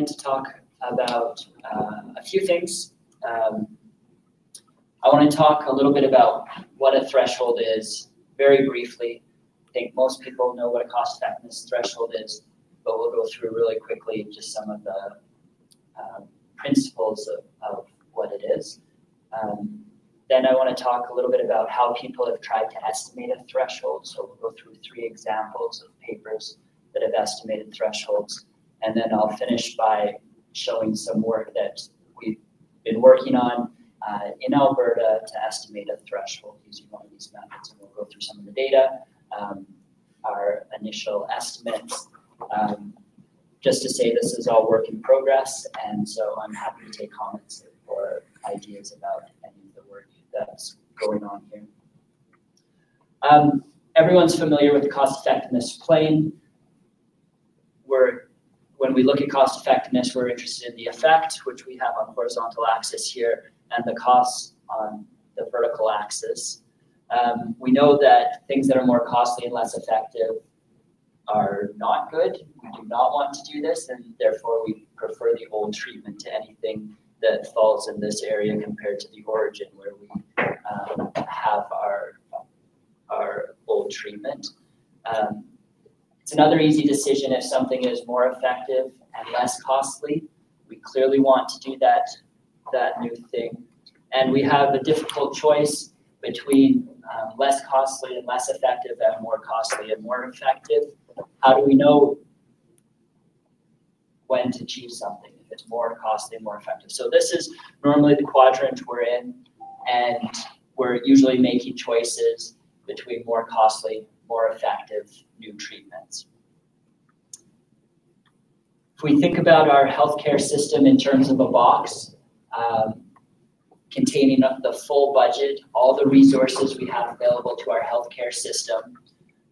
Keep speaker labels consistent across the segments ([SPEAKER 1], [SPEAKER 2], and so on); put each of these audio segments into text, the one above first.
[SPEAKER 1] wanted to talk about a few things. I want to talk a little bit about what a threshold is, very briefly. I think most people know what a cost-effectiveness threshold is, but we'll go through really quickly just some of the principles of what it is. Then I want to talk a little bit about how people have tried to estimate a threshold. So we'll go through 3 examples of papers that have estimated thresholds. And then I'll finish by showing some work that we've been working on in Alberta to estimate a threshold using one of these methods. And we'll go through some of the data, our initial estimates. Just to say this is all work in progress, and so I'm happy to take comments or ideas about any of the work that's going on here. Everyone's familiar with the cost-effectiveness plane. When we look at cost-effectiveness, we're interested in the effect, which we have on horizontal axis here, and the costs on the vertical axis. We know that things that are more costly and less effective are not good. We do not want to do this, and therefore we prefer the old treatment to anything that falls in this area compared to the origin where we have our old treatment. It's another easy decision if something is more effective and less costly. We clearly want to do that new thing. And we have a difficult choice between less costly and less effective and more costly and more effective. How do we know when to choose something, if it's more costly and more effective? So this is normally the quadrant we're in, and we're usually making choices between more costly, more effective new treatments. If we think about our healthcare system in terms of a box, containing the full budget, all the resources we have available to our healthcare system,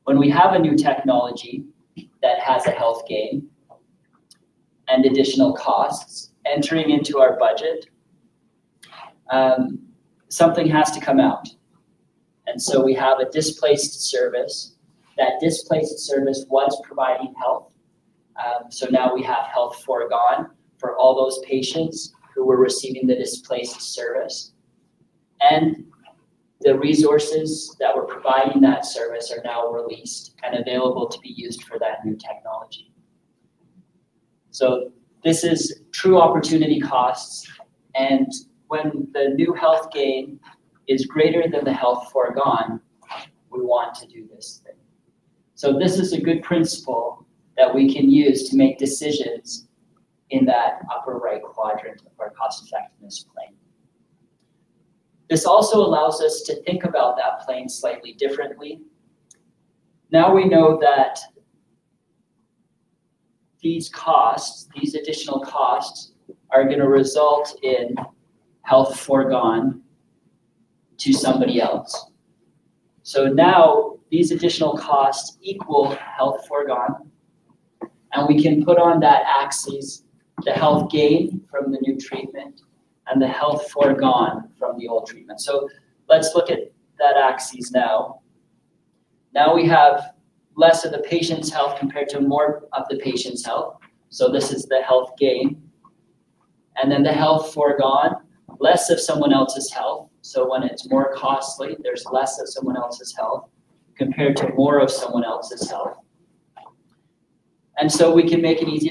[SPEAKER 1] when we have a new technology that has a health gain and additional costs entering into our budget, something has to come out. And so we have a displaced service. That displaced service was providing health. So now we have health foregone for all those patients who were receiving the displaced service. And the resources that were providing that service are now released and available to be used for that new technology. So this is true opportunity costs. And when the new health gain is greater than the health foregone, we want to do this thing. So this is a good principle that we can use to make decisions in that upper right quadrant of our cost-effectiveness plane. This also allows us to think about that plane slightly differently. Now we know that these costs, these additional costs, are going to result in health foregone to somebody else. So now these additional costs equal health foregone, and we can put on that axis the health gain from the new treatment and the health foregone from the old treatment. So let's look at that axis now. Now we have less of the patient's health compared to more of the patient's health. So this is the health gain. And then the health foregone, less of someone else's health. So when it's more costly, there's less of someone else's health compared to more of someone else's health. And so we can make an easy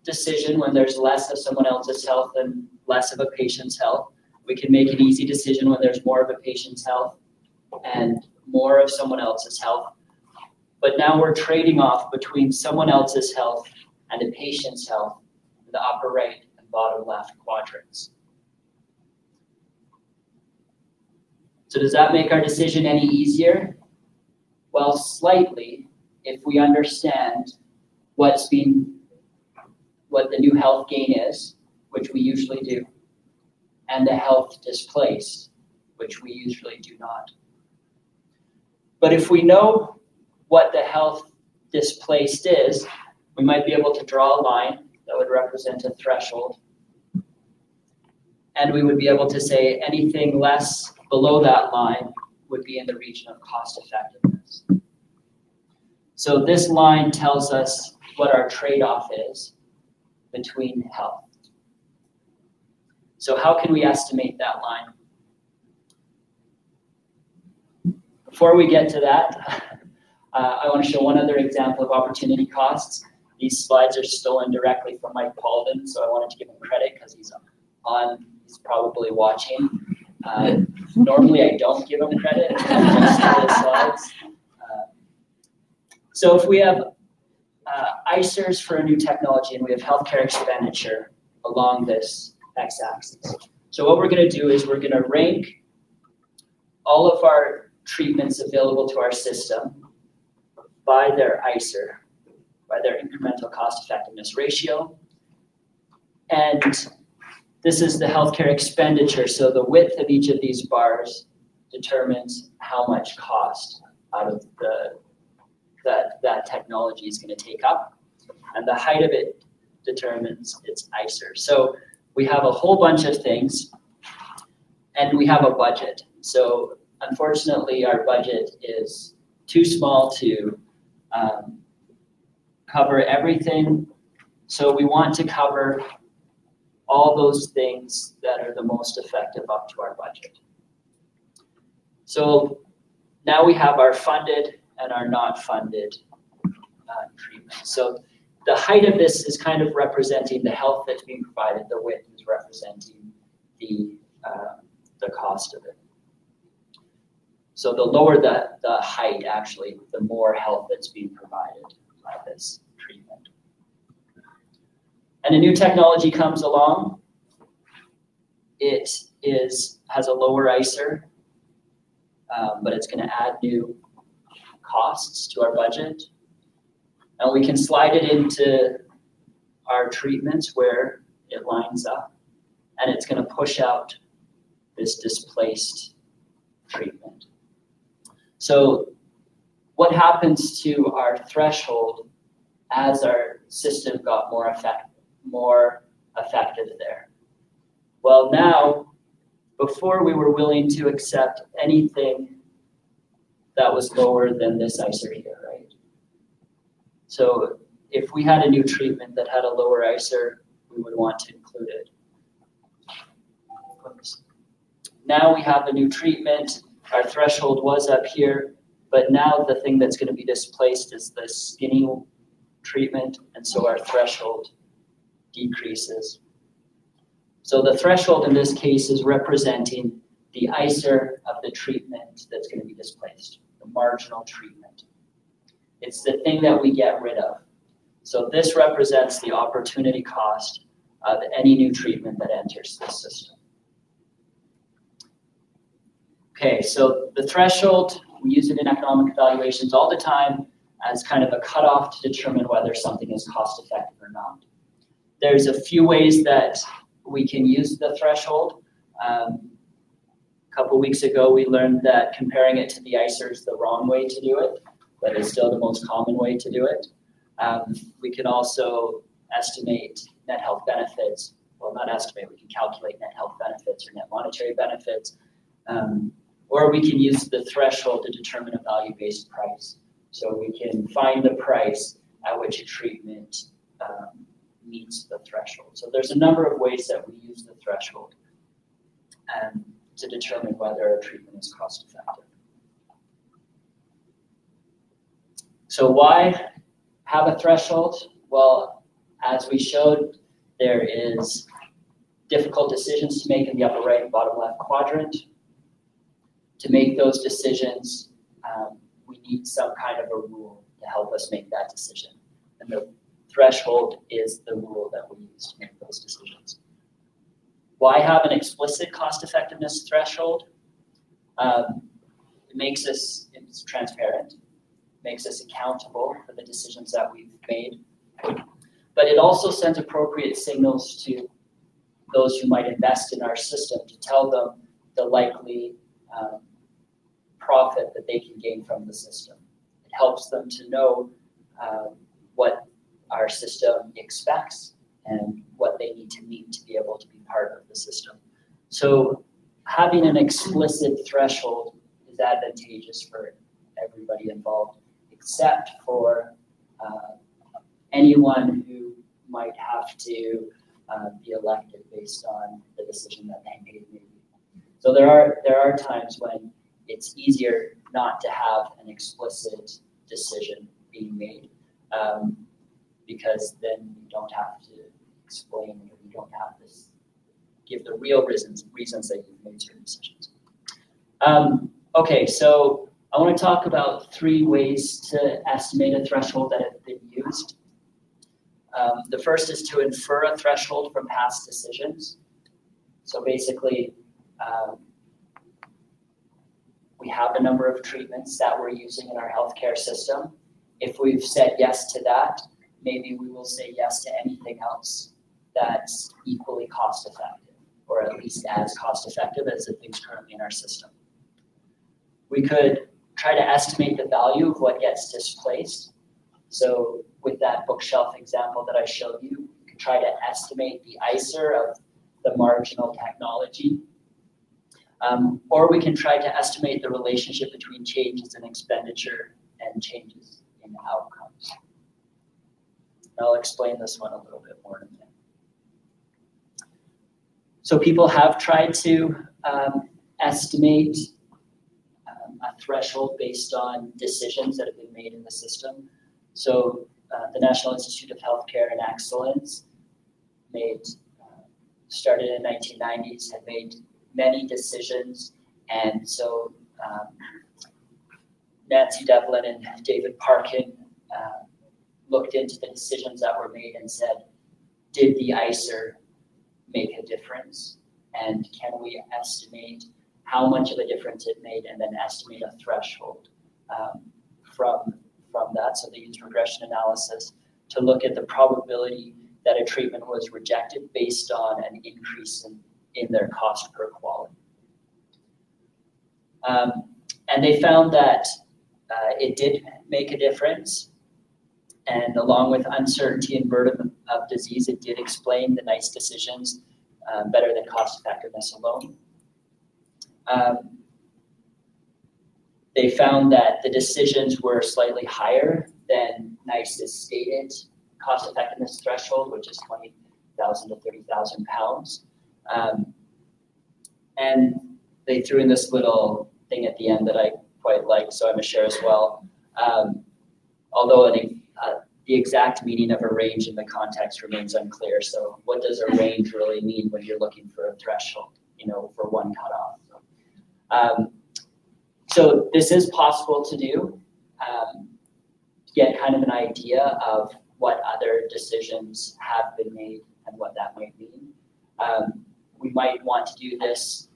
[SPEAKER 1] decision when there's less of someone else's health and less of a patient's health. We can make an easy decision when there's more of a patient's health and more of someone else's health. But now we're trading off between someone else's health and a patient's health in the upper right and bottom left quadrants. So does that make our decision any easier? Well, slightly, if we understand what the new health gain is, which we usually do, and the health displaced, which we usually do not. But if we know what the health displaced is, we might be able to draw a line that would represent a threshold. And we would be able to say anything less below that line would be in the region of cost effectiveness. So this line tells us what our trade-off is between health. So how can we estimate that line? Before we get to that, I want to show one other example of opportunity costs. These slides are stolen directly from Mike Paulden, so I wanted to give him credit because he's probably watching. Normally I don't give him credit, just the slides. So if we have ICERs for a new technology and we have healthcare expenditure along this x-axis. So what we're going to do is we're going to rank all of our treatments available to our system by their ICER, by their incremental cost effectiveness ratio. And this is the healthcare expenditure. So the width of each of these bars determines how much cost out of that technology is going to take up. And the height of it determines its ICER. So we have a whole bunch of things, and we have a budget. So unfortunately, our budget is too small to cover everything. So we want to cover all those things that are the most effective up to our budget. So now we have our funded and our not funded treatment. So the height of this is kind of representing the health that's being provided. The width is representing the cost of it. So the lower the height, actually, the more health that's being provided by this treatment. And a new technology comes along. It has a lower ICER, but it's going to add new costs to our budget. And we can slide it into our treatments where it lines up, and it's going to push out this displaced treatment. So what happens to our threshold as our system got more effective there? Well, now, before we were willing to accept anything that was lower than this ICER here, right? So if we had a new treatment that had a lower ICER, we would want to include it. Oops. Now we have a new treatment. Our threshold was up here, but now the thing that's going to be displaced is the skinny treatment, and so our threshold decreases. So the threshold in this case is representing the ICER of the treatment that's going to be displaced, the marginal treatment. It's the thing that we get rid of. So this represents the opportunity cost of any new treatment that enters the system. Okay, so the threshold, we use it in economic evaluations all the time as kind of a cutoff to determine whether something is cost effective or not. There's a few ways that we can use the threshold. A couple weeks ago, we learned that comparing it to the ICER is the wrong way to do it, but it's still the most common way to do it. We can also estimate net health benefits. Well, not estimate, we can calculate net health benefits or net monetary benefits. Or we can use the threshold to determine a value-based price. So we can find the price at which a treatment meets the threshold. So there's a number of ways that we use the threshold to determine whether a treatment is cost effective. So why have a threshold? Well, as we showed, there is difficult decisions to make in the upper right and bottom left quadrant. To make those decisions, we need some kind of a rule to help us make that decision. And the threshold is the rule that we use to make those decisions. Why have an explicit cost effectiveness threshold? It makes us, it's transparent, makes us accountable for the decisions that we've made. But it also sends appropriate signals to those who might invest in our system to tell them the likely profit that they can gain from the system. It helps them to know what our system expects and what they need to meet to be able to be part of the system. So having an explicit threshold is advantageous for everybody involved, except for anyone who might have to be elected based on the decision that they made. Maybe. So there are times when it's easier not to have an explicit decision being made, because then you don't have to explain, or you don't have to give the real reasons that you've made certain decisions. Okay, so I want to talk about 3 ways to estimate a threshold that have been used. The first is to infer a threshold from past decisions. So basically, we have a number of treatments that we're using in our healthcare system. If we've said yes to that, maybe we will say yes to anything else that's equally cost effective, or at least as cost effective as the things currently in our system. We could try to estimate the value of what gets displaced. So with that bookshelf example that I showed you, you can try to estimate the ICER of the marginal technology. Or we can try to estimate the relationship between changes in expenditure and changes in outcomes. I'll explain this one a little bit more in a minute. So people have tried to estimate a threshold based on decisions that have been made in the system. So the National Institute of Healthcare and Excellence started in the 1990s, had made many decisions, and so Nancy Devlin and David Parkin looked into the decisions that were made and said, did the ICER make a difference? And can we estimate how much of a difference it made, and then estimate a threshold from that? So they used regression analysis to look at the probability that a treatment was rejected based on an increase in their cost per quality. And they found that it did make a difference. And along with uncertainty and burden of disease, it did explain the NICE decisions better than cost effectiveness alone. They found that the decisions were slightly higher than NICE's stated cost effectiveness threshold, which is 20,000 to 30,000 pounds. And they threw in this little thing at the end that I quite like, so I'm going to share as well. Although the exact meaning of a range in the context remains unclear. So what does a range really mean when you're looking for a threshold, for one cutoff? So this is possible to do, to get kind of an idea of what other decisions have been made and what that might mean. We might want to do this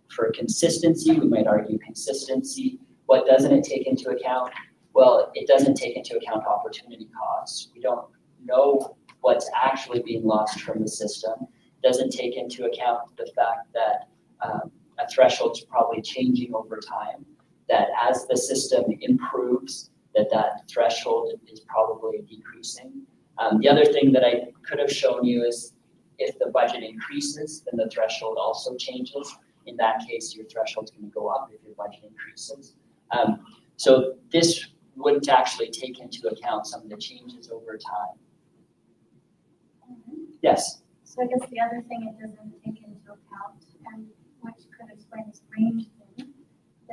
[SPEAKER 1] for consistency. We might argue consistency. What doesn't it take into account? Well, it doesn't take into account opportunity costs. We don't know what's actually being lost from the system. It doesn't take into account the fact that a threshold is probably changing over time, that as the system improves, that threshold is probably decreasing. The other thing that I could have shown you is if the budget increases, then the threshold also changes. In that case, your threshold is going to go up if your budget increases. So this wouldn't actually take into account some of the changes over time. Yes?
[SPEAKER 2] So I guess the other thing it doesn't take into account, and which could explain this range thing,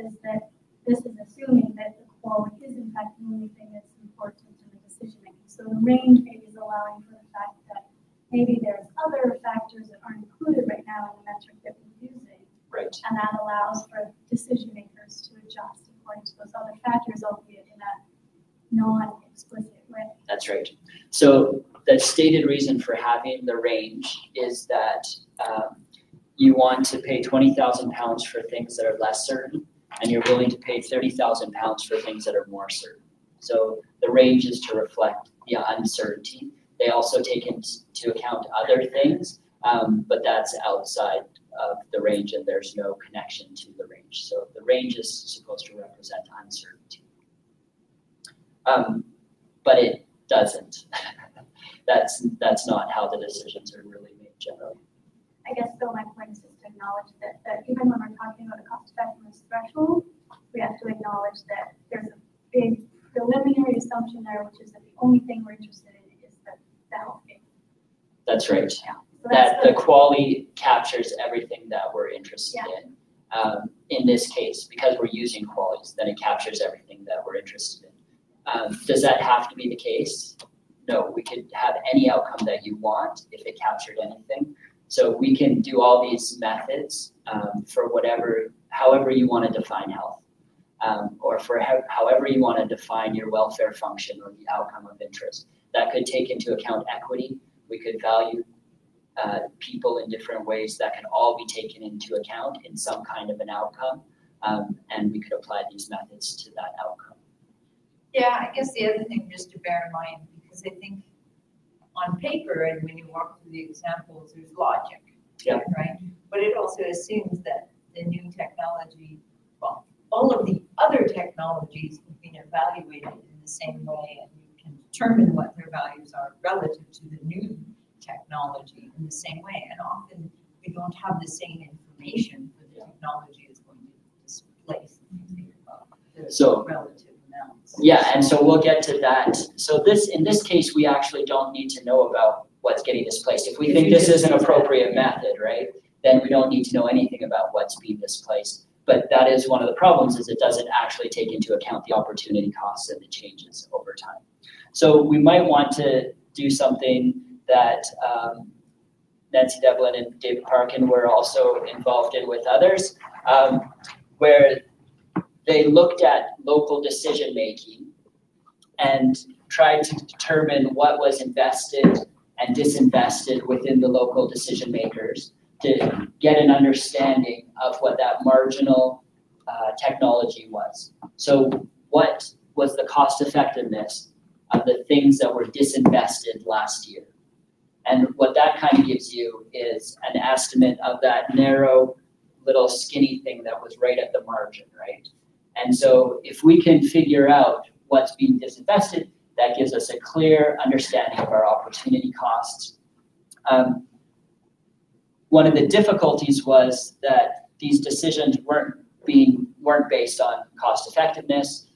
[SPEAKER 2] is that this is assuming that the quality is in fact the only thing that's important in the decision making. So the range maybe is allowing for the fact that maybe there's other factors that aren't included right now in the metric that we're using.
[SPEAKER 1] Right.
[SPEAKER 2] And that allows for decision makers to adjust according to those other factors, albeit in a non-explicit way.
[SPEAKER 1] That's right. So the stated reason for having the range is that you want to pay 20,000 pounds for things that are less certain, and you're willing to pay 30,000 pounds for things that are more certain. So the range is to reflect the uncertainty. They also take into account other things, but that's outside of the range, and there's no connection to the range. So the range is supposed to represent uncertainty. But it doesn't. That's not how the decisions are really made generally.
[SPEAKER 2] I guess still my point is just to acknowledge that even when we're talking about a cost effectiveness threshold, we have to acknowledge that there's a big preliminary assumption there, which is that the only thing we're interested in is the health gain.
[SPEAKER 1] That's right.
[SPEAKER 2] Yeah. So
[SPEAKER 1] That
[SPEAKER 2] that's
[SPEAKER 1] the quality captures everything that we're interested in. In this case, because we're using qualities, then it captures everything that we're interested in. Does that have to be the case? No, we could have any outcome that you want if it captured anything. So we can do all these methods for however you want to define health, or for however you want to define your welfare function or the outcome of interest. That could take into account equity. We could value people in different ways that can all be taken into account in some kind of an outcome, and we could apply these methods to that outcome.
[SPEAKER 3] Yeah, I guess the other thing just to bear in mind, because I think on paper and when you walk through the examples, there's logic, right? But it also assumes that the new technology, well, all of the other technologies have been evaluated in the same way, and you can determine what their values are relative to the new technology in the same way. And often we don't have the same information for the technology is going to displace the relative amounts.
[SPEAKER 1] Yeah, and so we'll get to that. So in this case, we actually don't need to know about what's getting displaced. If we think this is an appropriate method, right, then we don't need to know anything about what's being displaced. But that is one of the problems, is it doesn't actually take into account the opportunity costs and the changes over time. So we might want to do something that Nancy Devlin and David Parkin were also involved in with others, where they looked at local decision making and tried to determine what was invested and disinvested within the local decision makers to get an understanding of what that marginal technology was. So what was the cost effectiveness of the things that were disinvested last year? And what that kind of gives you is an estimate of that narrow little skinny thing that was right at the margin, right? And so if we can figure out what's being disinvested, that gives us a clear understanding of our opportunity costs. One of the difficulties was that these decisions weren't based on cost effectiveness.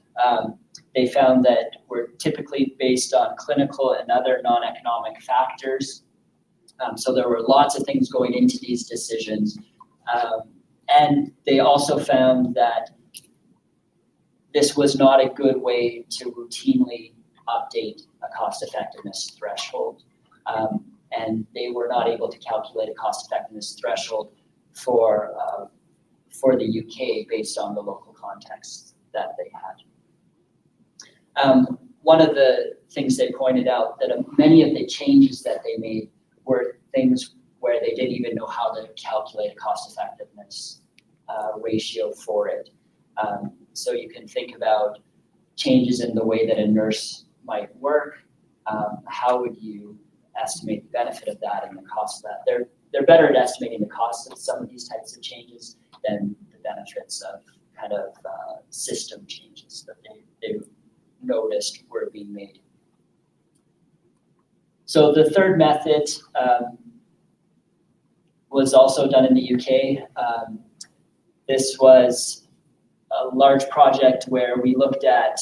[SPEAKER 1] They found that were typically based on clinical and other non-economic factors. So there were lots of things going into these decisions. And they also found that this was not a good way to routinely update a cost effectiveness threshold. And they were not able to calculate a cost effectiveness threshold for the UK based on the local context that they had. One of the things they pointed out that many of the changes that they made were things where they didn't even know how to calculate a cost effectiveness ratio for it. So you can think about changes in the way that a nurse might work. How would you estimate the benefit of that and the cost of that? They're better at estimating the cost of some of these types of changes than the benefits of kind of system changes that they noticed were being made. So the third method was also done in the UK. This was a large project where we looked at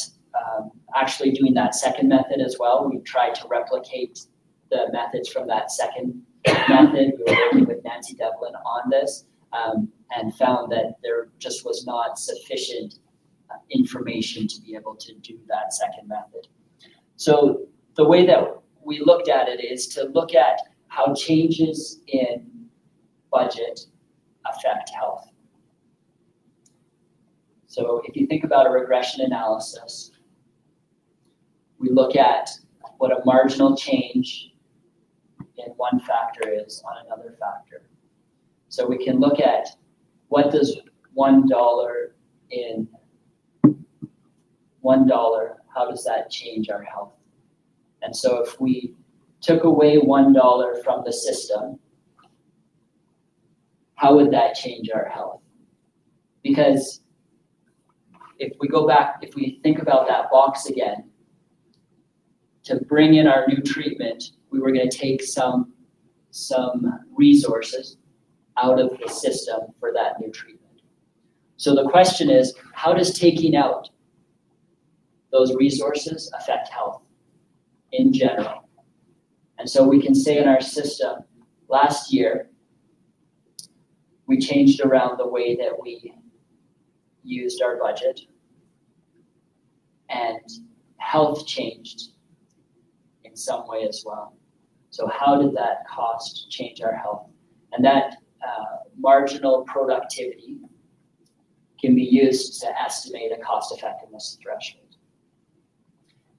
[SPEAKER 1] actually doing that second method as well. We tried to replicate the methods from that second method. We were working with Nancy Devlin on this and found that there just was not sufficient information to be able to do that second method. So the way that we looked at it is to look at how changes in budget affect health. So if you think about a regression analysis, we look at what a marginal change in one factor is on another factor. So we can look at what does $1 in $1, how does that change our health? And so if we took away $1 from the system, how would that change our health? Because if we go back, if we think about that box again, to bring in our new treatment, we were going to take some resources out of the system for that new treatment. So the question is, how does taking out those resources affect health in general? And so we can say in our system, last year, we changed around the way that we used our budget, and health changed in some way as well. So how did that cost change our health? And that marginal productivity can be used to estimate a cost effectiveness threshold.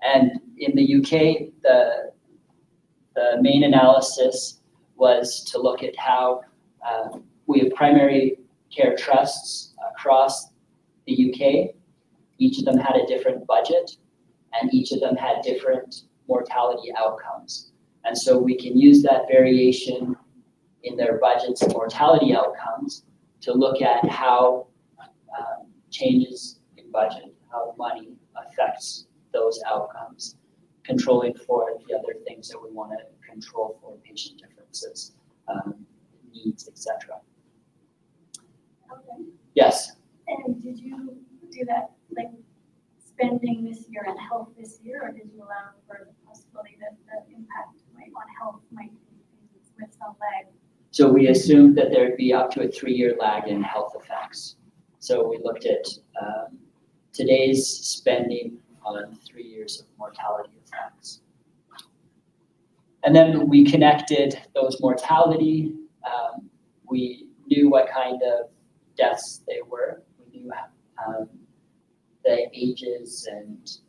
[SPEAKER 1] And in the UK, the main analysis was to look at how we have primary care trusts across the UK. Each of them had a different budget, and each of them had different mortality outcomes. And so we can use that variation in their budgets and mortality outcomes to look at how changes in budget, how money affects those outcomes, controlling for the other things that we want to control for, patient differences, needs, etc.
[SPEAKER 2] Okay.
[SPEAKER 1] Yes?
[SPEAKER 2] And did you do that, like spending this year on health this year, or did you allow for the possibility that the impact on health might be with some lag?
[SPEAKER 1] So we assumed that there'd be up to a 3-year lag in health effects. So we looked at today's spending on 3 years of mortality effects. And then we connected those mortality. We knew what kind of deaths they were. We knew the ages and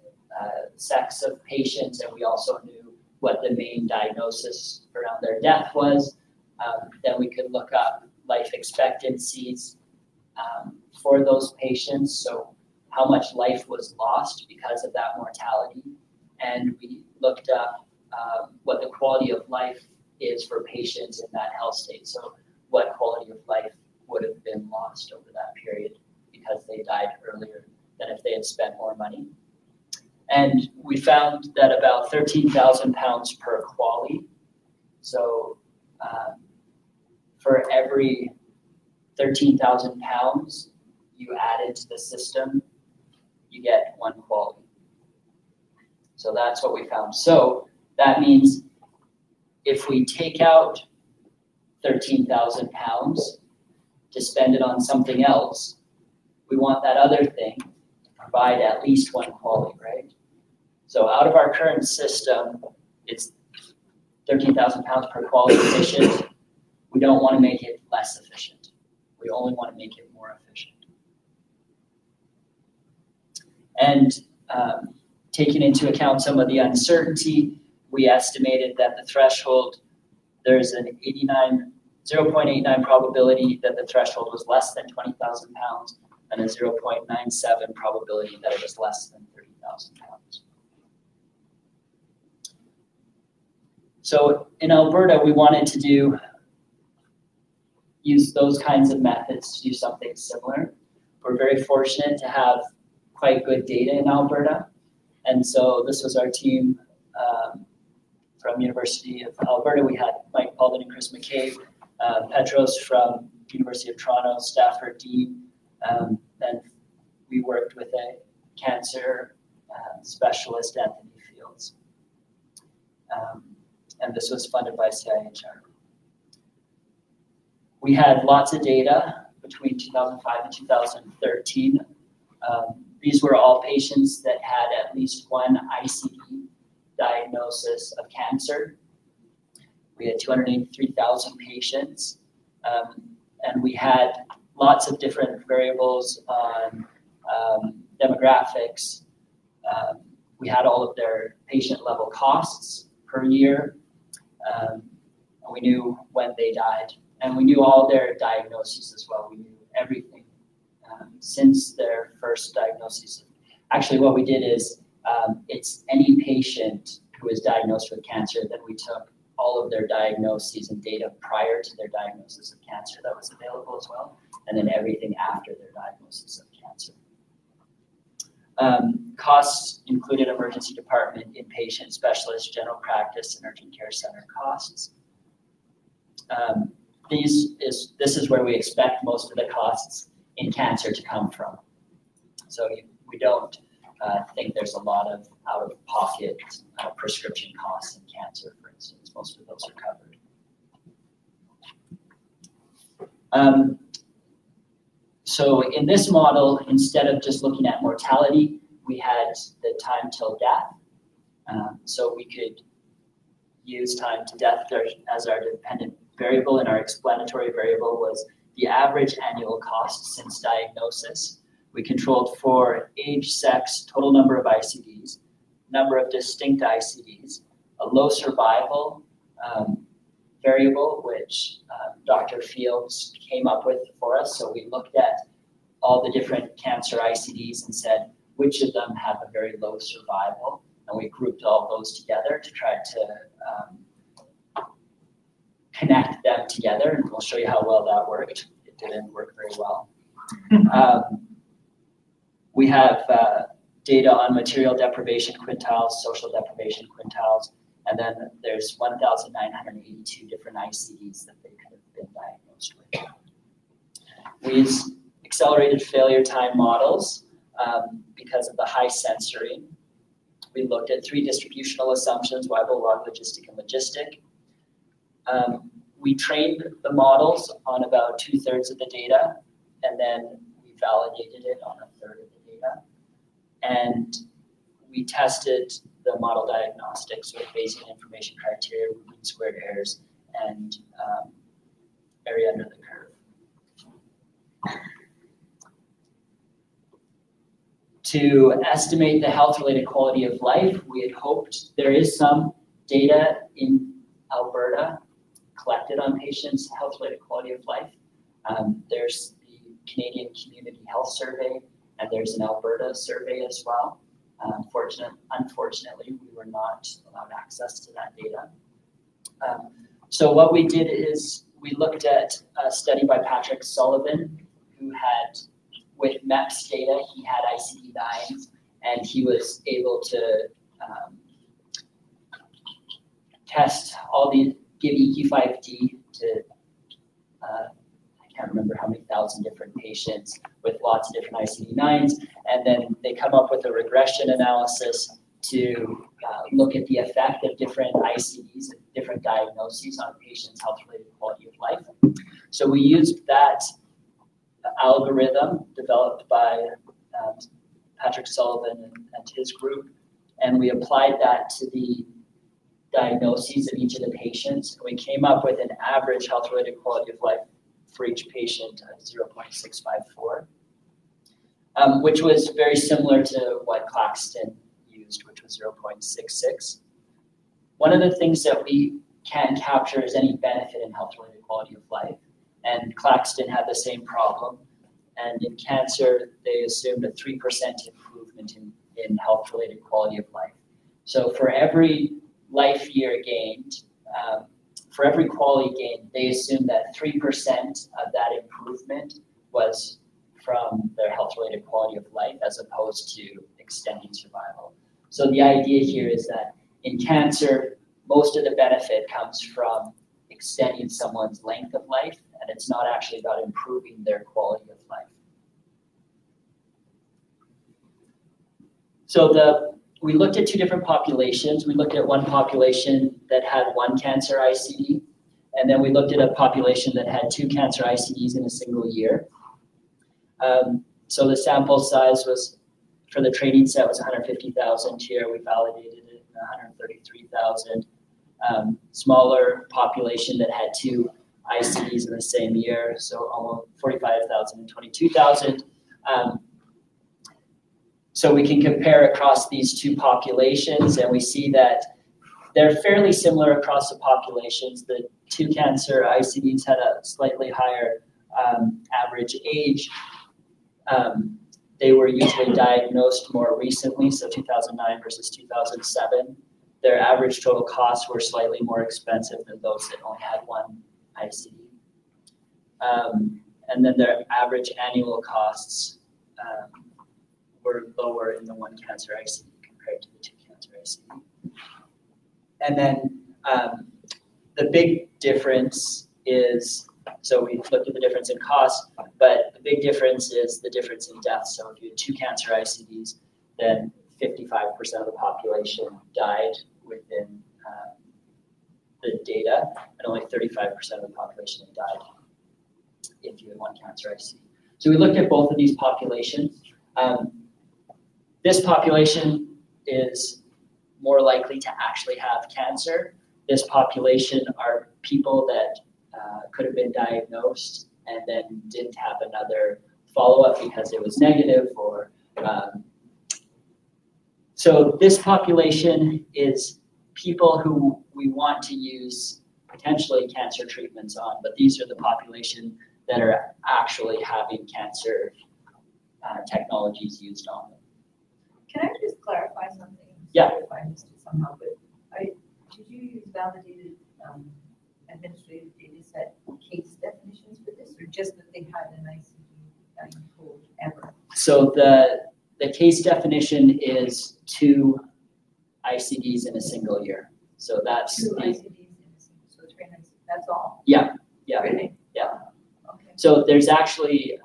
[SPEAKER 1] sex of patients, and we also knew what the main diagnosis around their death was. Then we could look up life expectancies for those patients, so how much life was lost because of that mortality. And we looked up what the quality of life is for patients in that health state. So what quality of life would have been lost over that period because they died earlier than if they had spent more money. And we found that about £13,000 per QALY. So for every £13,000 you add into the system, you get 1 QALY. So that's what we found. So that means if we take out £13,000 to spend it on something else, we want that other thing to provide at least 1 QALY, right? So out of our current system, it's £13,000 per QALY efficient. We don't want to make it less efficient. We only want to make it more efficient. And taking into account some of the uncertainty, we estimated that the threshold, there's an 0.89 probability that the threshold was less than £20,000 and a 0.97 probability that it was less than £30,000. So in Alberta, we wanted to use those kinds of methods to do something similar. We're very fortunate to have quite good data in Alberta. And so this was our team from University of Alberta. We had Mike Paulin and Chris McCabe, Petros from University of Toronto, Stafford Dean. And we worked with a cancer specialist, Anthony Fields. And this was funded by CIHR. We had lots of data between 2005 and 2013. These were all patients that had at least one ICD diagnosis of cancer. We had 283,000 patients, and we had lots of different variables on demographics. We had all of their patient-level costs per year. We knew when they died, and we knew all their diagnoses as well. We knew everything since their first diagnosis. Actually, what we did is it's any patient who is diagnosed with cancer, then we took all of their diagnoses and data prior to their diagnosis of cancer that was available as well, and then everything after their diagnosis of cancer. Costs included emergency department, inpatient, specialist, general practice, and urgent care center costs. This is where we expect most of the costs in cancer to come from. So we don't think there's a lot of out-of-pocket prescription costs in cancer, for instance. Most of those are covered. So in this model, instead of just looking at mortality, we had the time till death. So we could use time to death as our dependent variable, and our explanatory variable was the average annual cost since diagnosis. We controlled for age, sex, total number of ICDs, number of distinct ICDs, a low survival variable, which Dr. Fields came up with for us. So we looked at all the different cancer ICDs and said, which of them have a very low survival? And we grouped all those together to try to connect them together, and we'll show you how well that worked. It didn't work very well. We have data on material deprivation quintiles, social deprivation quintiles, and then there's 1,982 different ICDs that they could have been diagnosed with. We use accelerated failure time models because of the high censoring. We looked at 3 distributional assumptions: Weibull, log, logistic, and logistic. We trained the models on about 2/3 of the data, and then we validated it on 1/3 of the data. And we tested the model diagnostics with Bayesian information criteria, mean squared errors, and area under the curve. To estimate the health-related quality of life, we had hoped there is some data in Alberta collected on patients' health-related quality of life. There's the Canadian Community Health Survey, and there's an Alberta survey as well. Unfortunately, we were not allowed access to that data. So what we did is we looked at a study by Patrick Sullivan, who had, with MEPS data, he had ICD-9s, and he was able to give EQ5D to, I can't remember how many thousand different patients with lots of different ICD-9s, and then they come up with a regression analysis to look at the effect of different ICDs and different diagnoses on patients' health-related quality of life. So we used that algorithm developed by Patrick Sullivan and his group, and we applied that to the diagnoses of each of the patients. We came up with an average health-related quality of life for each patient of 0.654, which was very similar to what Claxton used, which was 0.66. One of the things that we can capture is any benefit in health-related quality of life. And Claxton had the same problem. And in cancer, they assumed a 3% improvement in health-related quality of life. So for every life year gained, for every quality gain, they assumed that 3% of that improvement was from their health-related quality of life as opposed to extending survival. So the idea here is that in cancer, most of the benefit comes from extending someone's length of life, and it's not actually about improving their quality of life. So we looked at 2 different populations. We looked at one population that had 1 cancer ICD, and then we looked at a population that had 2 cancer ICDs in a single year. So the sample size was, for the training set, was 150,000 here. We validated it in 133,000. Smaller population that had 2 ICDs in the same year, so almost 45,000 and 22,000. So we can compare across these 2 populations, and we see that they're fairly similar across the populations. The 2 cancer ICDs had a slightly higher average age. They were usually diagnosed more recently, so 2009 versus 2007. Their average total costs were slightly more expensive than those that only had 1 ICD. And then their average annual costs were lower in the 1 cancer ICD compared to the 2 cancer ICD. And then the big difference is, so we looked at the difference in cost, but the big difference is the difference in death. So if you had 2 cancer ICDs, then 55% of the population died within the data, and only 35% of the population died if you had one cancer ICD. So we looked at both of these populations. This population is more likely to actually have cancer. This population are people that could have been diagnosed and then didn't have another follow-up because it was negative, or so this population is people who we want to use potentially cancer treatments on, but these are the population that are actually having cancer technologies used on them.
[SPEAKER 3] Can I just clarify something?
[SPEAKER 1] Yeah.
[SPEAKER 3] If I missed it somehow, but did you use validated administrative data set case definitions for this, or just that they had an ICD code ever?
[SPEAKER 1] So the case definition is 2 ICDs in a single year. So that's
[SPEAKER 3] 2 ICDs in a single, so 3 ICDs, that's all?
[SPEAKER 1] Yeah.
[SPEAKER 3] Really?
[SPEAKER 1] Yeah.
[SPEAKER 3] Okay.
[SPEAKER 1] So there's actually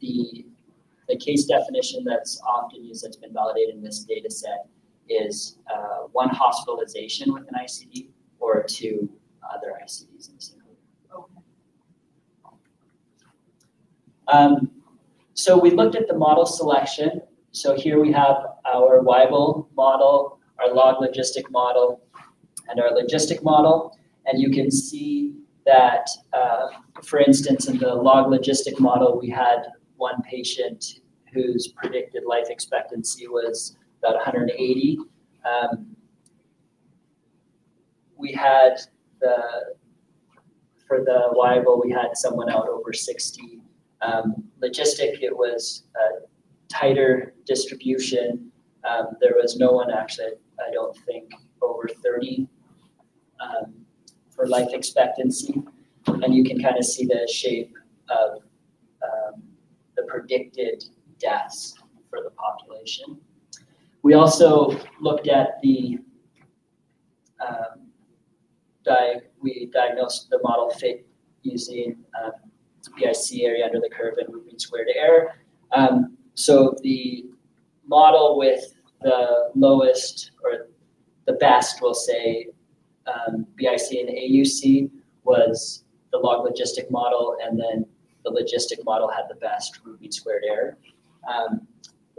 [SPEAKER 1] the case definition that's often used, that's been validated in this data set, is 1 hospitalization with an ICD or 2 other ICDs in a single year.
[SPEAKER 3] Okay.
[SPEAKER 1] So we looked at the model selection. So here we have our Weibull model, our log logistic model, and our logistic model. And you can see that, for instance, in the log logistic model, we had 1 patient whose predicted life expectancy was about 180. We had for the Weibull, we had someone out over 60. Logistic, it was a tighter distribution. There was no one actually, I don't think, over 30 for life expectancy. And you can kind of see the shape of the predicted deaths for the population. We also looked at the, we diagnosed the model fit using BIC, area under the curve, and root mean squared error. So the model with the lowest, or the best, we'll say, BIC and AUC was the log logistic model, and then the logistic model had the best root mean squared error.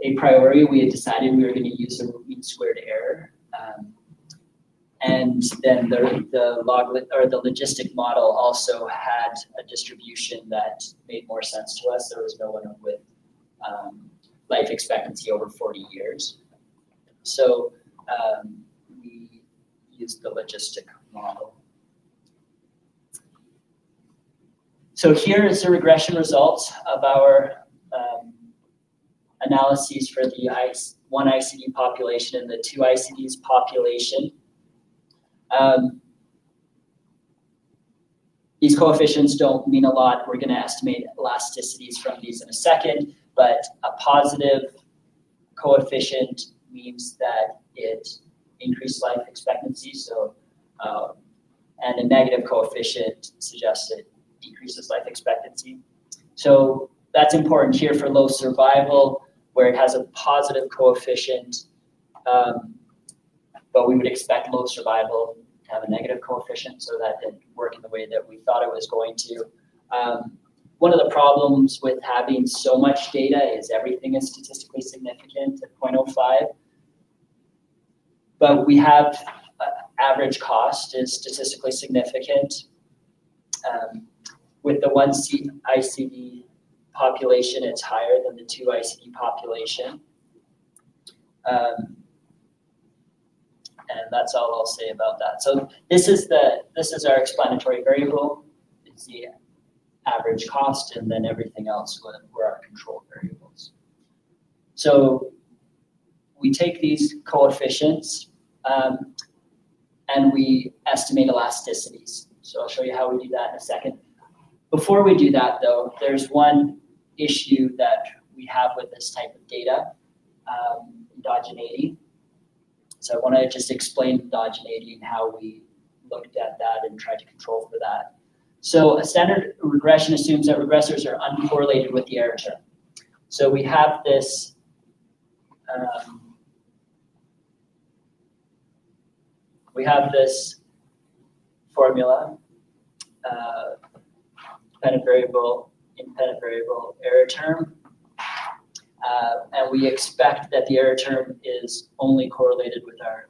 [SPEAKER 1] A priori, we had decided we were going to use the root mean squared error. And then the logistic model also had a distribution that made more sense to us. There was no one with life expectancy over 40 years. So we used the logistic model. So here is the regression results of our analyses for the 1 ICD population and the 2 ICDs population. These coefficients don't mean a lot. We're going to estimate elasticities from these in a second, but a positive coefficient means that it increased life expectancy. So, and a negative coefficient suggests it decreases life expectancy. So that's important here for low survival, where it has a positive coefficient, but we would expect low survival to have a negative coefficient, so that didn't work in the way that we thought it was going to. One of the problems with having so much data is everything is statistically significant at 0.05. But we have average cost is statistically significant. With the 1 ICD population, it's higher than the 2 ICD population. And that's all I'll say about that. So this is our explanatory variable. It's the average cost, and then everything else were our control variables. So we take these coefficients and we estimate elasticities. So I'll show you how we do that in a second. Before we do that, though, there's one issue that we have with this type of data, endogeneity. So I want to just explain endogeneity and how we looked at that and tried to control for that. So a standard regression assumes that regressors are uncorrelated with the error term. So we have this we have this formula, dependent variable, independent variable, error term. And we expect that the error term is only correlated with our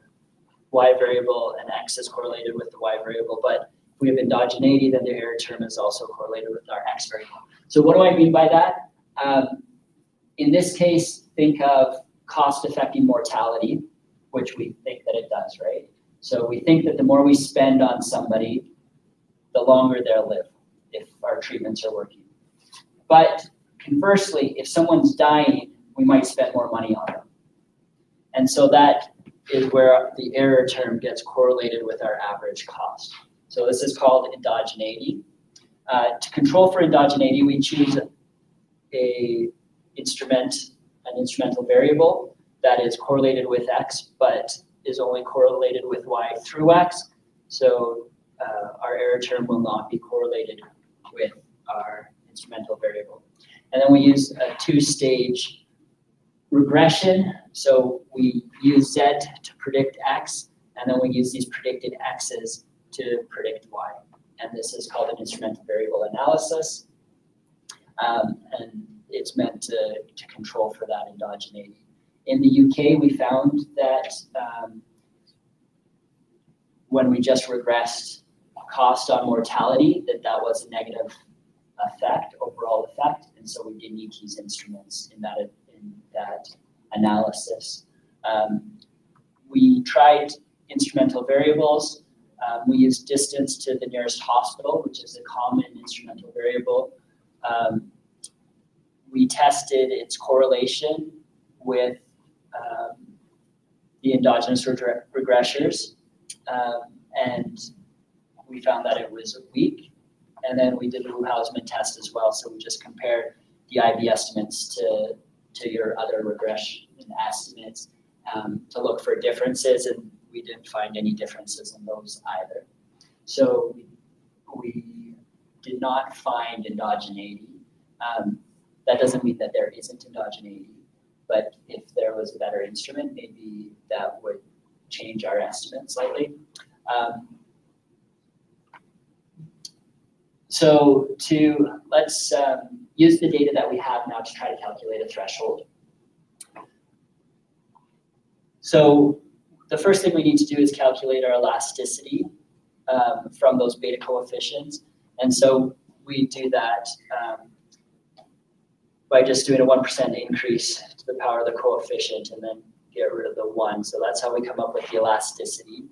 [SPEAKER 1] y variable and x is correlated with the y variable. But if we have endogeneity, then the error term is also correlated with our x variable. So what do I mean by that? In this case, think of cost affecting mortality, which we think that it does, right? So we think that the more we spend on somebody, the longer they'll live if our treatments are working. But conversely, if someone's dying, we might spend more money on them. And so that is where the error term gets correlated with our average cost. So this is called endogeneity. To control for endogeneity, we choose an instrumental variable that is correlated with x, but is only correlated with y through x. So our error term will not be correlated with our instrumental variable. And then we use a two-stage regression. So we use z to predict x, and then we use these predicted x's to predict y. And this is called an instrumental variable analysis. And it's meant to control for that endogeneity. In the UK, we found that when we just regressed cost on mortality, that was a negative effect, overall effect, and so we didn't use instruments in that analysis. We tried instrumental variables. We used distance to the nearest hospital, which is a common instrumental variable. We tested its correlation with the endogenous regressors, and we found that it was weak. And then we did a Hausman test as well, so we just compared the IB estimates to your other regression estimates to look for differences, and we didn't find any differences in those either. So we did not find endogeneity. That doesn't mean that there isn't endogeneity, but if there was a better instrument, maybe that would change our estimate slightly. So let's use the data that we have now to try to calculate a threshold. So the first thing we need to do is calculate our elasticity from those beta coefficients. And so we do that by just doing a 1% increase to the power of the coefficient and then get rid of the 1. So that's how we come up with the elasticity.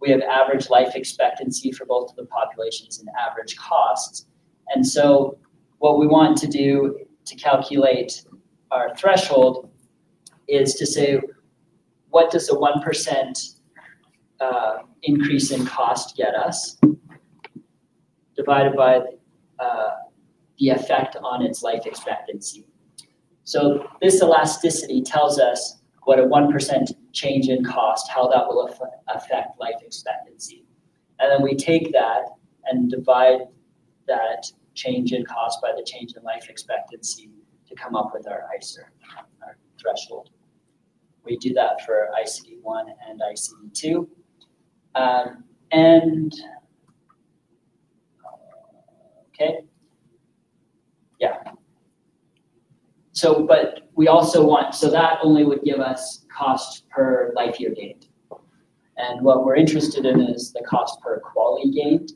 [SPEAKER 1] We have average life expectancy for both of the populations and average costs. And so what we want to do to calculate our threshold is to say, what does a 1% increase in cost get us, divided by the effect on its life expectancy. So this elasticity tells us what a 1% change in cost, how that will affect life expectancy. And then we take that and divide that change in cost by the change in life expectancy to come up with our ICER, our threshold. We do that for ICD-1 and ICD-2. Okay. Yeah. So, but we also want, so that only would give us cost per life year gained. And what we're interested in is the cost per quality gained.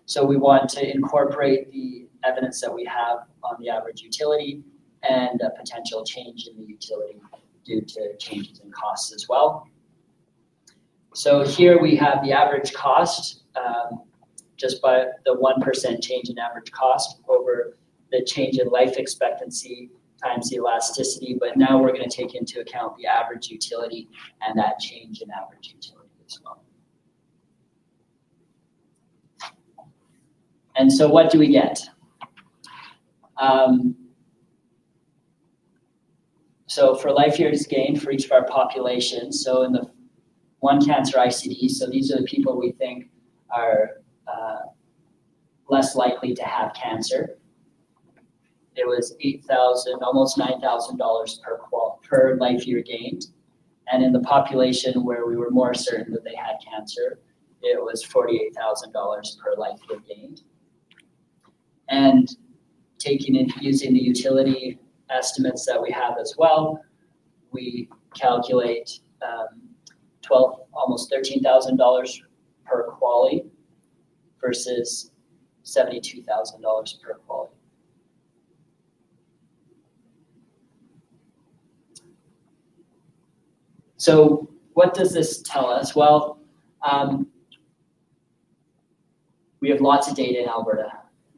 [SPEAKER 1] So we want to incorporate the evidence that we have on the average utility and a potential change in the utility due to changes in costs as well. So here we have the average cost just by the 1% change in average cost over the change in life expectancy times the elasticity, but now we're going to take into account the average utility and that change in average utility as well. And so what do we get? So for life years gained for each of our populations, so in the one cancer ICD, so these are the people we think are less likely to have cancer. It was $8,000, almost $9,000 per life year gained. And in the population where we were more certain that they had cancer, it was $48,000 per life year gained. And using the utility estimates that we have as well, we calculate almost $13,000 per QALY versus $72,000 per QALY. So what does this tell us? Well, we have lots of data in Alberta.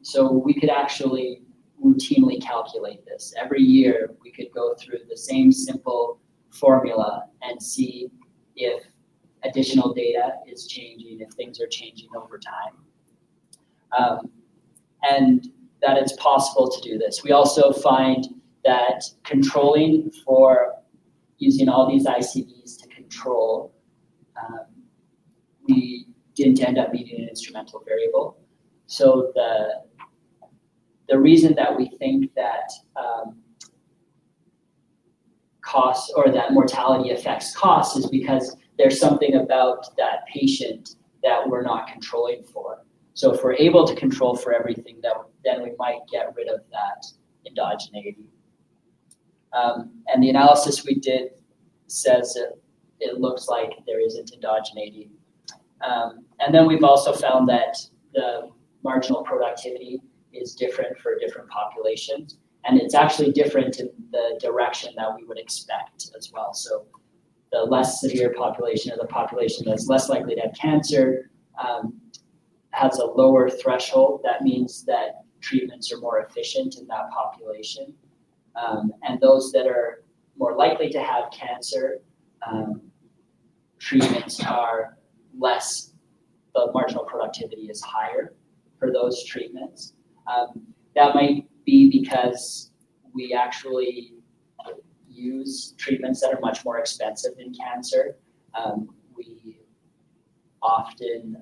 [SPEAKER 1] So we could actually routinely calculate this. Every year, we could go through the same simple formula and see if additional data is changing, if things are changing over time. And that it's possible to do this. We also find that controlling for using all these ICVs to control, we didn't end up meeting an instrumental variable. So the reason that we think that costs or that mortality affects costs is because there's something about that patient that we're not controlling for. So if we're able to control for everything, then we might get rid of that endogeneity. And the analysis we did says that it looks like there isn't endogeneity. And then we've also found that the marginal productivity is different for different populations. And it's actually different in the direction that we would expect as well. So the less severe population, or the population that's less likely to have cancer, has a lower threshold. That means that treatments are more efficient in that population. And those that are more likely to have cancer, treatments are less, the marginal productivity is higher for those treatments. That might be because we actually use treatments that are much more expensive in cancer. We often,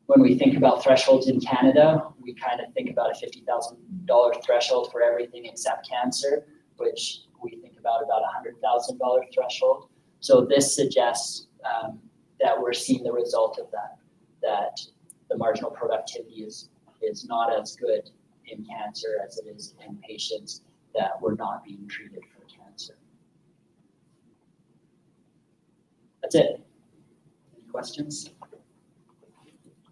[SPEAKER 1] when we think about thresholds in Canada, we kind of think about a $50,000 threshold for everything except cancer, which we think about a $100,000 threshold. So this suggests that we're seeing the result of that the marginal productivity is not as good in cancer as it is in patients that were not being treated for cancer. That's it. Any questions?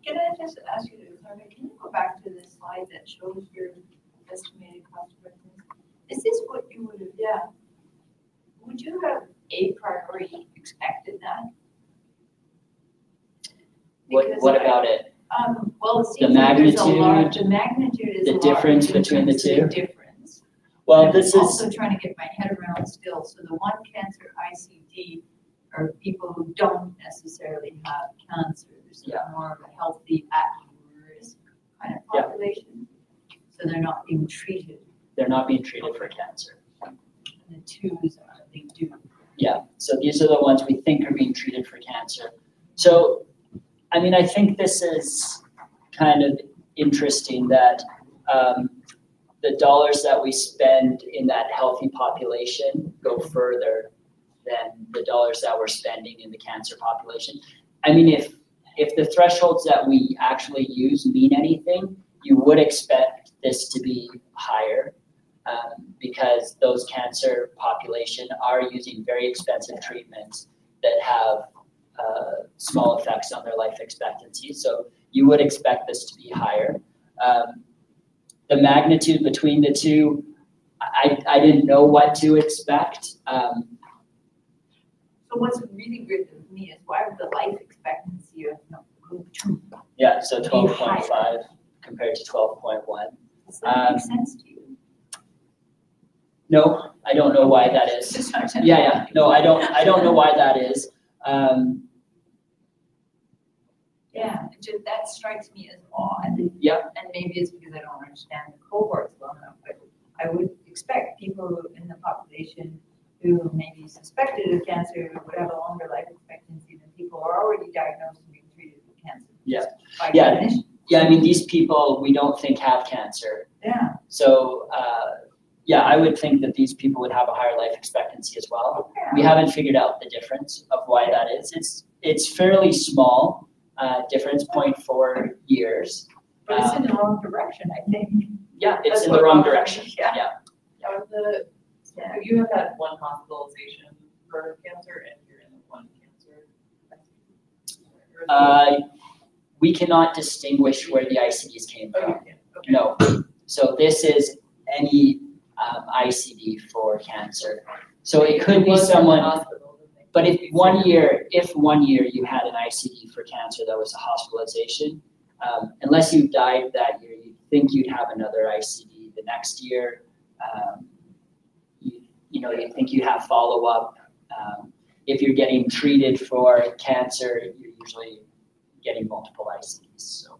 [SPEAKER 3] Can I just ask you to clarify, can you go back to the slide that shows your estimated cost of everything? Is this what you would have done? Would you have a priori expected that?
[SPEAKER 1] What about it?
[SPEAKER 3] Well, it
[SPEAKER 1] The
[SPEAKER 3] seems like there's a
[SPEAKER 1] magnitude,
[SPEAKER 3] large, the magnitude is
[SPEAKER 1] the
[SPEAKER 3] large
[SPEAKER 1] difference
[SPEAKER 3] in
[SPEAKER 1] between the
[SPEAKER 3] terms of
[SPEAKER 1] two?
[SPEAKER 3] difference.
[SPEAKER 1] Well,
[SPEAKER 3] I'm
[SPEAKER 1] this is
[SPEAKER 3] also trying to get my head around still. So the one cancer ICD are people who don't necessarily have cancer. There's more of a healthy at-risk kind of population. So they're not being treated.
[SPEAKER 1] they're not being treated for cancer.
[SPEAKER 3] And the twos are, they do.
[SPEAKER 1] Yeah, so these are the ones we think are being treated for cancer. So, I mean, I think this is kind of interesting that the dollars that we spend in that healthy population go further than the dollars that we're spending in the cancer population. I mean, if the thresholds that we actually use mean anything, you would expect this to be higher because those cancer population are using very expensive treatments that have small effects on their life expectancy. So you would expect this to be higher. The magnitude between the two, I didn't know what to expect.
[SPEAKER 3] So what's really weird to me is why would the life expectancy of group 2?
[SPEAKER 1] Yeah, so 12.5 compared to 12.1.
[SPEAKER 3] Does that make sense to you?
[SPEAKER 1] No, I don't know why that is. Yeah. No, I don't know why that is.
[SPEAKER 3] Yeah, that strikes me as odd.
[SPEAKER 1] Yeah.
[SPEAKER 3] And maybe it's because I don't understand the cohorts well enough, but I would expect people in the population who may be suspected of cancer would have a longer life expectancy than people who are already diagnosed and being treated with cancer.
[SPEAKER 1] Yeah.
[SPEAKER 3] By
[SPEAKER 1] Yeah.
[SPEAKER 3] definition.
[SPEAKER 1] Yeah, I mean, these people we don't think have cancer.
[SPEAKER 3] Yeah.
[SPEAKER 1] So, yeah, I would think that these people would have a higher life expectancy as well.
[SPEAKER 3] Okay,
[SPEAKER 1] We haven't figured out the difference of why that is. It's fairly small, difference, 0.4 years.
[SPEAKER 3] But it's in the wrong direction, I think.
[SPEAKER 1] Yeah, it's
[SPEAKER 4] That's
[SPEAKER 1] in the
[SPEAKER 4] what-
[SPEAKER 1] wrong direction.
[SPEAKER 3] Yeah.
[SPEAKER 4] Yeah, you have had one hospitalization for cancer and you're in the one cancer.
[SPEAKER 1] We cannot distinguish where the ICDs came
[SPEAKER 4] Oh,
[SPEAKER 1] from.
[SPEAKER 4] you can, okay.
[SPEAKER 1] No. So this is any ICD for cancer. So it could be
[SPEAKER 4] Was in the
[SPEAKER 1] someone,
[SPEAKER 4] hospital, then they-
[SPEAKER 1] but if one year you had an ICD for cancer that was a hospitalization, unless you died that year, you'd think you'd have another ICD the next year. You think you have follow-up. If you're getting treated for cancer, you're usually getting multiple ICDs. So.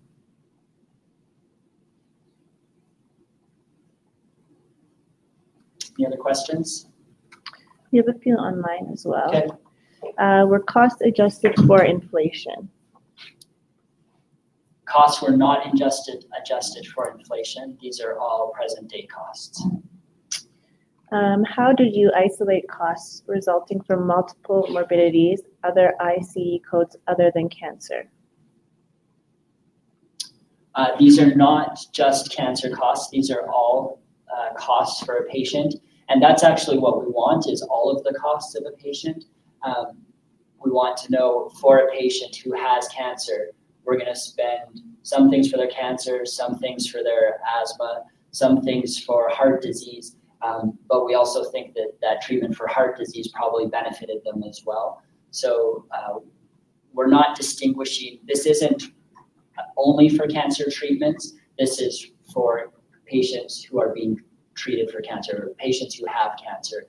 [SPEAKER 1] Any other questions?
[SPEAKER 5] We have a few online as well.
[SPEAKER 1] Okay.
[SPEAKER 5] Were costs adjusted for inflation?
[SPEAKER 1] Costs were not adjusted for inflation. These are all present-day costs.
[SPEAKER 5] How did you isolate costs resulting from multiple morbidities, other ICD codes other than cancer?
[SPEAKER 1] These are not just cancer costs. These are all costs for a patient. And that's actually what we want, is all of the costs of a patient. We want to know for a patient who has cancer, we're going to spend some things for their cancer, some things for their asthma, some things for heart disease. But we also think that treatment for heart disease probably benefited them as well. So we're not distinguishing. This isn't only for cancer treatments. This is for patients who are being treated for cancer, or patients who have cancer,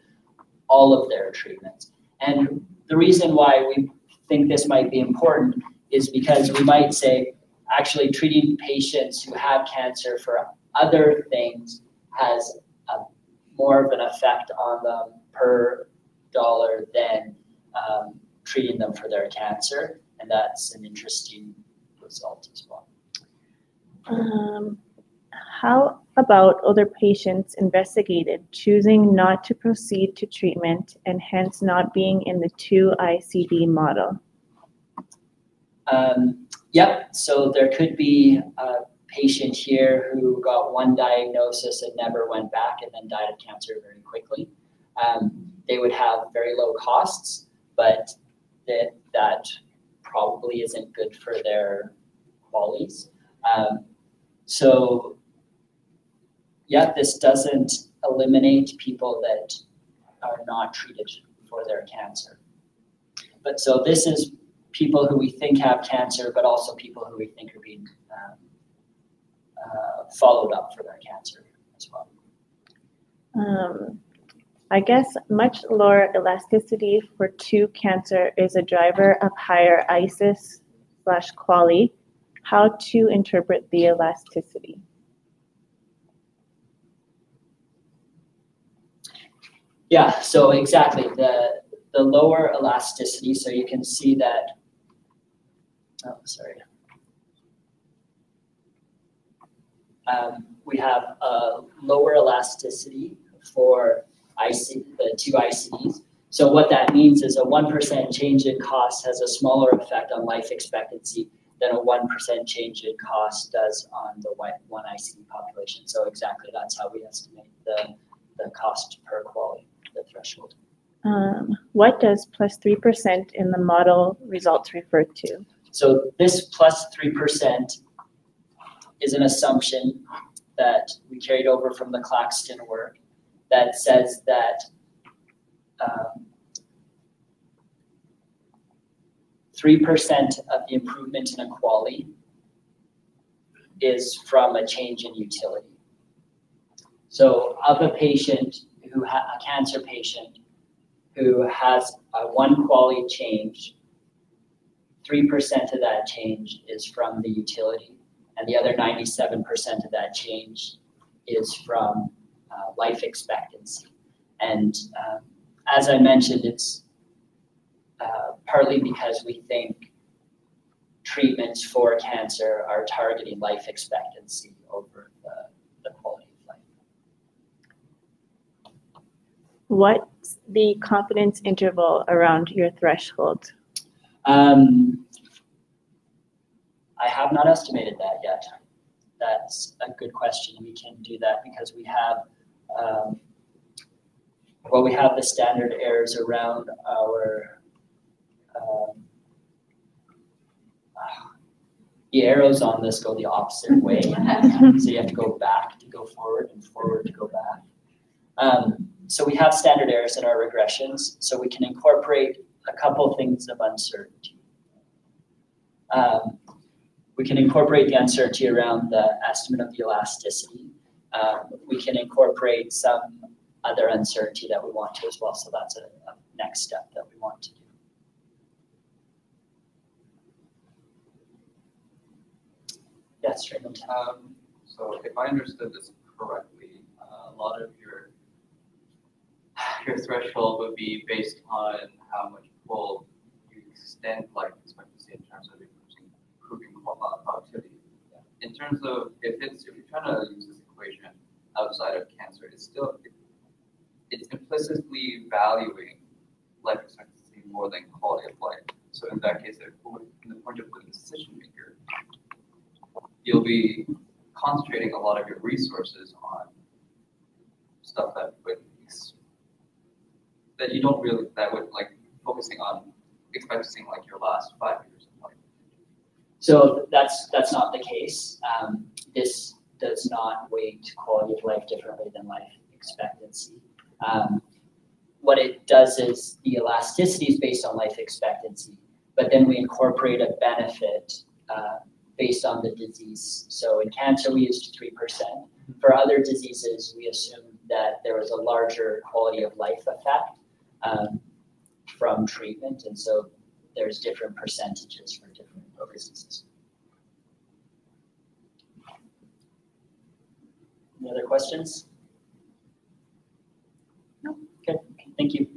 [SPEAKER 1] all of their treatments. And the reason why we think this might be important is because we might say, actually treating patients who have cancer for other things has more of an effect on them per dollar than treating them for their cancer. And that's an interesting result as well.
[SPEAKER 5] How about other patients investigated choosing not to proceed to treatment and hence not being in the 2 ICD model?
[SPEAKER 1] Yep, so there could be a patient here who got one diagnosis and never went back and then died of cancer very quickly. They would have very low costs, but that probably isn't good for their qualities. So yeah, this doesn't eliminate people that are not treated for their cancer. But so this is people who we think have cancer, but also people who we think are being followed up for their cancer as well.
[SPEAKER 5] I guess much lower elasticity for 2 cancer is a driver of higher ISIS/quality. How to interpret the elasticity?
[SPEAKER 1] Yeah, so exactly, the lower elasticity, so you can see that, we have a lower elasticity for the 2 ICDs. So what that means is a 1% change in cost has a smaller effect on life expectancy than a 1% change in cost does on the 1 ICD population. So exactly, that's how we estimate the cost per quality, the threshold.
[SPEAKER 5] What does plus 3% in the model results refer to?
[SPEAKER 1] So this plus 3% is an assumption that we carried over from the Claxton work that says that 3% of the improvement in a quality is from a change in utility. So of a patient a cancer patient who has a 1 quality change, 3% of that change is from the utility, and the other 97% of that change is from life expectancy. And as I mentioned, it's partly because we think treatments for cancer are targeting life expectancy over the quality of life.
[SPEAKER 5] What what's the confidence interval around your threshold?
[SPEAKER 1] I have not estimated that yet. That's a good question. We can do that because we have, we have the standard errors around our, the arrows on this go the opposite way. So you have to go back to go forward and forward to go back. So we have standard errors in our regressions, so we can incorporate a couple things of uncertainty. We can incorporate the uncertainty around the estimate of the elasticity. We can incorporate some other uncertainty that we want to as well, so that's a next step that we want to do. Yes, Raymond.
[SPEAKER 6] So if I understood this correctly, a lot of your threshold would be based on how much pull you extend life expectancy in terms of improving productivity. In terms of if you're trying to use this equation outside of cancer, it's implicitly valuing life expectancy more than quality of life. So in that case, in the point of the decision maker, you'll be concentrating a lot of your resources on stuff that would like focusing on expecting like your last 5 years of life.
[SPEAKER 1] So that's not the case. This does not weight quality of life differently than life expectancy. What it does is the elasticity is based on life expectancy, but then we incorporate a benefit based on the disease. So in cancer, we used 3%. For other diseases, we assumed that there was a larger quality of life effect from treatment, and so there's different percentages for different diseases. Any other questions? No. Okay, thank you.